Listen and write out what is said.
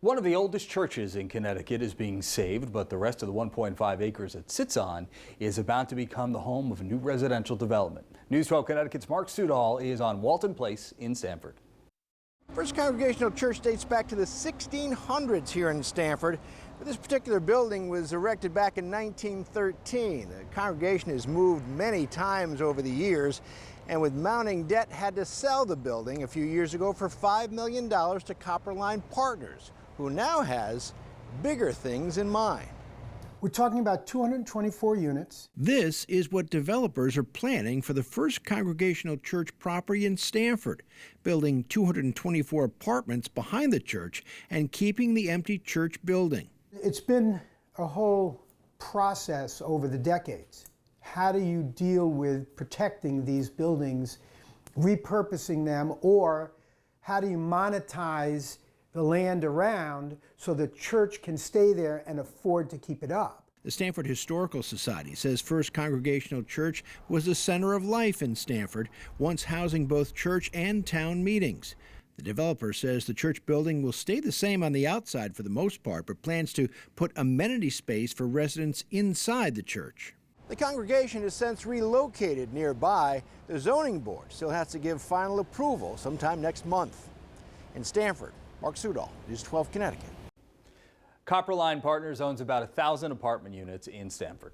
One of the oldest churches in Connecticut is being saved, but the rest of the 1.5 acres it sits on is about to become the home of a new residential development. News 12 Connecticut's Mark Sudall is on Walton Place in Stamford. First Congregational Church dates back to the 1600s here in Stamford. But this particular building was erected back in 1913. The congregation has moved many times over the years, and with mounting debt had to sell the building a few years ago for $5 million to Copperline Partners, who now has bigger things in mind. We're talking about 224 units. This is what developers are planning for the First Congregational Church property in Stamford, building 224 apartments behind the church and keeping the empty church building. It's been a whole process over the decades. How do you deal with protecting these buildings, repurposing them, or how do you monetize the land around so the church can stay there and afford to keep it up? The Stamford Historical Society says First Congregational Church was the center of life in Stamford, once housing both church and town meetings. The developer says the church building will stay the same on the outside for the most part, but plans to put amenity space for residents inside the church. The congregation has since relocated nearby. The zoning board still has to give final approval sometime next month. In Stamford, Mark Sudall, News 12 Connecticut. Copperline Partners owns about 1,000 apartment units in Stamford.